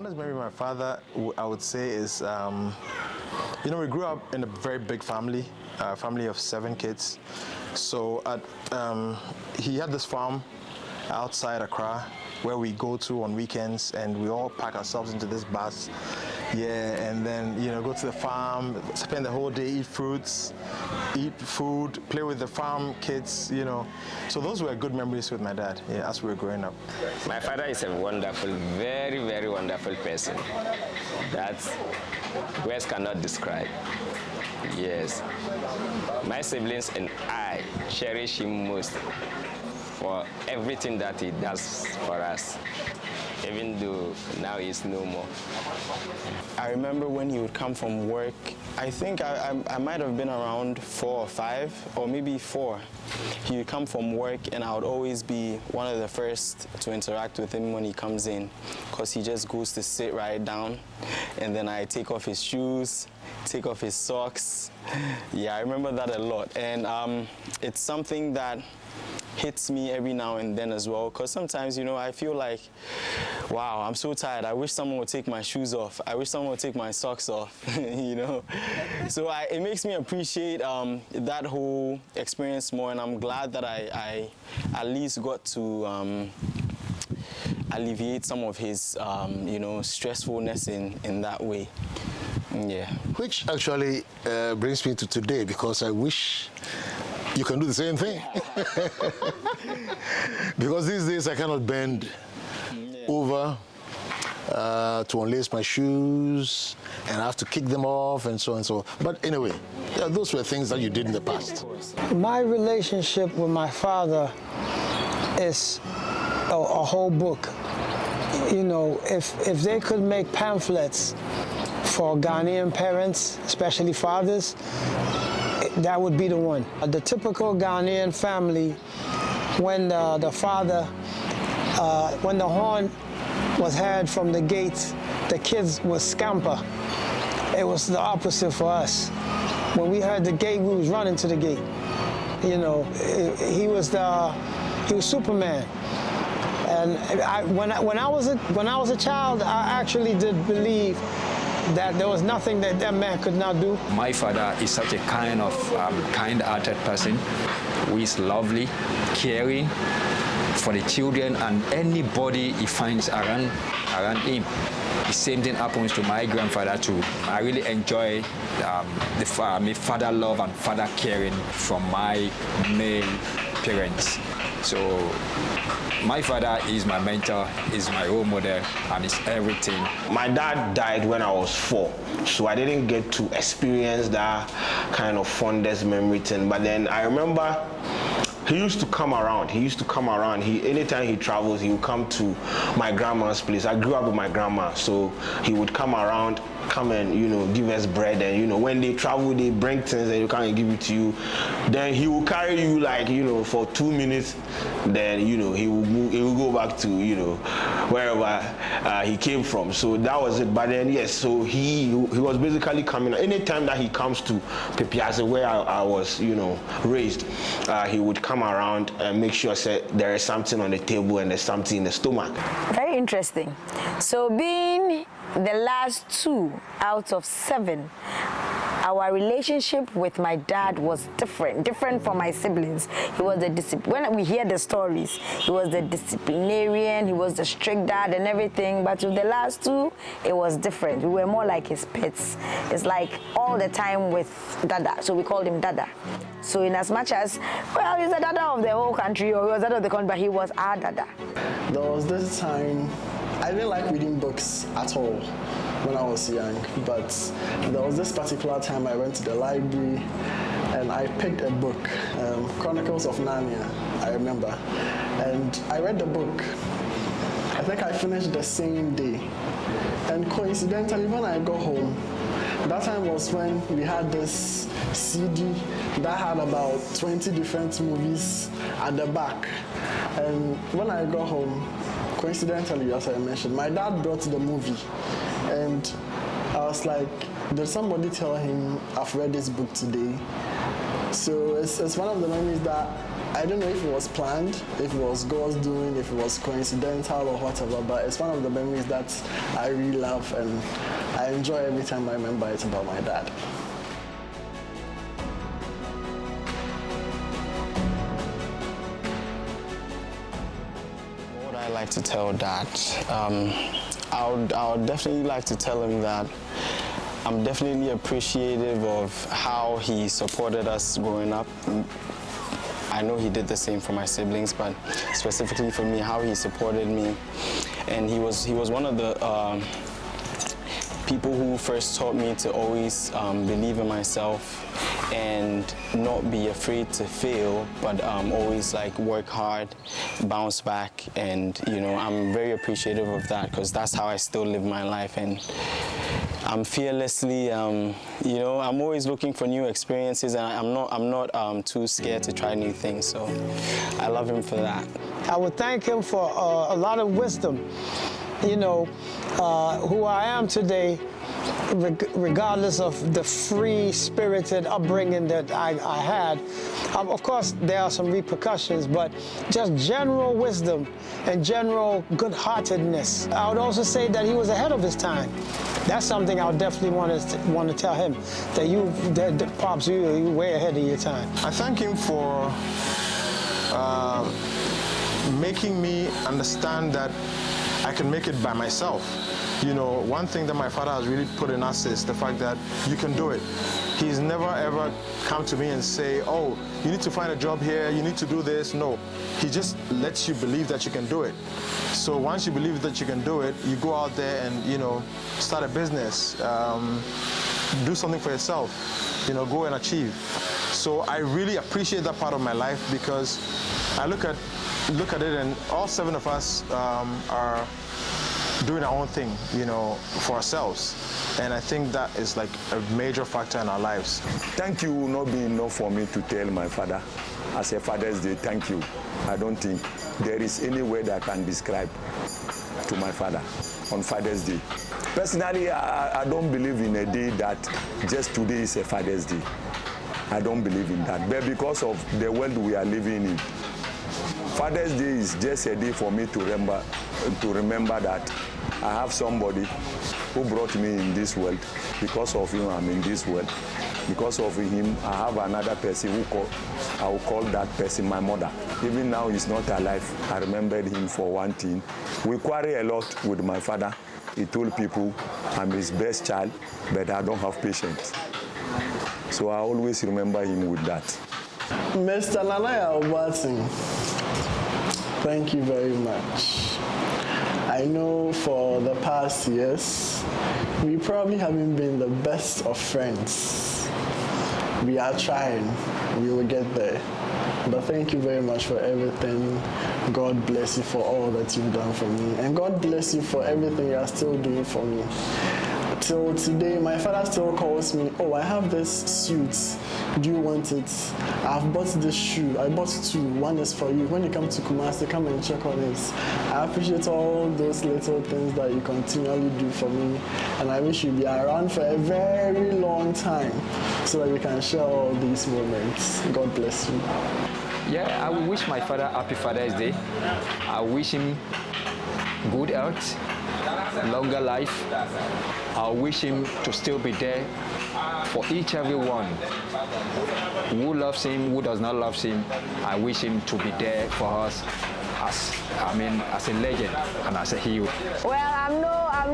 fondest memory of my father, I would say, is, we grew up in a very big family, a family of 7 kids. So he had this farm outside Accra where we go to on weekends, and we all pack ourselves into this bus. Yeah, and then, go to the farm, spend the whole day, eat fruits, eat food, play with the farm kids, So those were good memories with my dad, as we were growing up. My father is a wonderful, very, very wonderful person that words cannot describe. Yes. My siblings and I cherish him most for everything that he does for us, even though now he's no more. I remember when he would come from work, I think I might have been around 4 or 5, or maybe 4. He would come from work and I would always be one of the first to interact with him when he comes in, because he just goes to sit right down, and then I take off his shoes, take off his socks. Yeah, I remember that a lot, and it's something that hits me every now and then as well, because sometimes, I feel like, wow, I'm so tired. I wish someone would take my shoes off. I wish someone would take my socks off, So it makes me appreciate that whole experience more, and I'm glad that I at least got to alleviate some of his, stressfulness in that way. Yeah. Which actually brings me to today, because I wish you can do the same thing. Because these days I cannot bend over to unlace my shoes, and I have to kick them off and so on and so on. But anyway, those were things that you did in the past. My relationship with my father is a whole book. If they could make pamphlets for Ghanaian parents, especially fathers, that would be the one. The typical Ghanaian family, when the father, when the horn was heard from the gate, the kids would scamper. It was the opposite for us. When we heard the gate, we was running to the gate. He was Superman. And when I was a child, I actually did believe that there was nothing that man could not do. My father is such a kind-hearted person who is lovely, caring for the children and anybody he finds around him. The same thing happens to my grandfather too. I really enjoy the father love and father caring from my male parents. So my father is my mentor, is my role model, and is everything. My dad died when I was 4, so I didn't get to experience that kind of fondest memory thing. But then I remember he used to come around. Anytime he travels, he would come to my grandma's place. I grew up with my grandma, so he would come around, and give us bread, and when they travel, they bring things and you can't give it to you. Then he will carry you for 2 minutes. Then he will go back to wherever he came from. So that was it. But then yes, so he was basically coming. Anytime that he comes to Pepiase, where I was raised, he would come around and make sure there is something on the table and there's something in the stomach. Very interesting. So being the last 2 out of 7, our relationship with my dad was different from my siblings. He was when we hear the stories, he was the disciplinarian, he was the strict dad and everything, but with the last 2, it was different. We were more like his pets. It's like all the time with Dada, so we called him Dada. So in as much as, well, he's the Dada of the whole country, or he was Dada of the country, but he was our Dada. There was this time, I didn't like reading books at all when I was young, but there was this particular time I went to the library and I picked a book, Chronicles of Narnia, I remember. And I read the book. I think I finished the same day. And coincidentally, when I got home, that time was when we had this CD that had about 20 different movies at the back. And when I got home, coincidentally, as I mentioned, my dad brought the movie. And I was like, did somebody tell him I've read this book today? So it's one of the memories that I don't know if it was planned, if it was God's doing, if it was coincidental or whatever, but it's one of the memories that I really love and I enjoy every time I remember it about my dad. What would I like to tell Dad? I would definitely like to tell him that I'm definitely appreciative of how he supported us growing up. I know he did the same for my siblings, but specifically for me, how he supported me. And he was one of the people who first taught me to always believe in myself and not be afraid to fail, but always like work hard, bounce back, and I'm very appreciative of that because that's how I still live my life. And I'm fearlessly, I'm always looking for new experiences, and I'm not too scared to try new things. So I love him for that. I would thank him for a lot of wisdom. Who I am today, regardless of the free-spirited upbringing that I had. Of course, there are some repercussions, but just general wisdom and general good-heartedness. I would also say that he was ahead of his time. That's something I would definitely want to tell him, that Pops, you're way ahead of your time. I thank him for making me understand that I can make it by myself. One thing that my father has really put in us is the fact that you can do it. He's never ever come to me and say, oh, you need to find a job here, you need to do this. No, he just lets you believe that you can do it. So once you believe that you can do it, you go out there and, start a business, do something for yourself, go and achieve. So I really appreciate that part of my life because I look at it and all 7 of us are doing our own thing, for ourselves. And I think that is like a major factor in our lives. Thank you will not be enough for me to tell my father. As a Father's Day, thank you. I don't think there is any word I can describe to my father on Father's Day. Personally, I don't believe in a day that just today is a Father's Day. I don't believe in that. But because of the world we are living in, Father's Day is just a day for me to remember that I have somebody who brought me in this world. Because of him, I'm in this world. Because of him, I have another person I will call that person my mother. Even now he's not alive. I remembered him for one thing. We quarrel a lot with my father. He told people I'm his best child, but I don't have patience. So I always remember him with that. Mr. Nanaya Obating, thank you very much. I know for the past years, we probably haven't been the best of friends. We are trying, we will get there. But thank you very much for everything. God bless you for all that you've done for me. And God bless you for everything you are still doing for me. Till today, my father still calls me, oh, I have this suit. Do you want it? I've bought this shoe. I bought 2. One is for you. When you come to Kumasi, come and check on it. I appreciate all those little things that you continually do for me. And I wish you'd be around for a very long time so that we can share all these moments. God bless you. Yeah, I will wish my father happy Father's Day. I wish him good health, longer life. I wish him to still be there for each everyone who loves him, who does not love him. I wish him to be there for us as a legend and as a hero. Well, I'm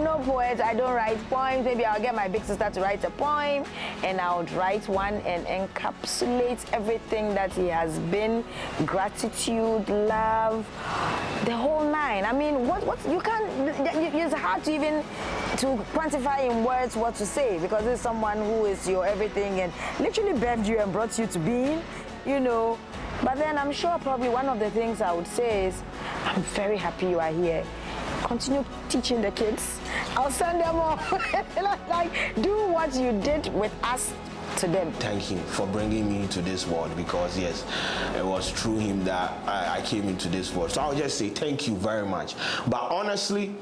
no poet. I don't write poems. Maybe I'll get my big sister to write a poem, and I would write one and encapsulate everything that he has been: gratitude, love, the whole 9. I mean, what you can't. It's hard to even to quantify in words what to say, because it's someone who is your everything and literally birthed you and brought you to being, But then I'm sure probably one of the things I would say is, I'm very happy you are here. Continue teaching the kids. I'll send them off. Do what you did with us to them. Thank him for bringing me into this world, because yes, it was through him that I came into this world. So I'll just say thank you very much. But honestly,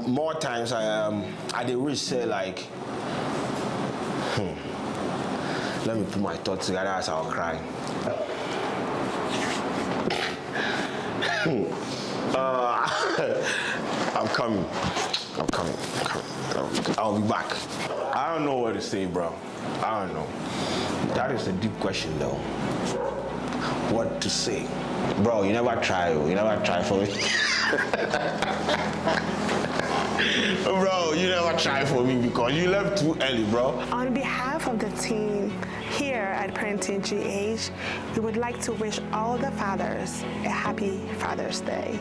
more times I did really say like, let me put my thoughts together as I'll cry. I'm coming. I'll be back. I don't know what to say, bro. I don't know. That is a deep question, though. What to say? Bro, you never try. You never try for me. Bro, you never try for me because you left too early, bro. On behalf of the team here at Parenting GH, we would like to wish all the fathers a happy Father's Day.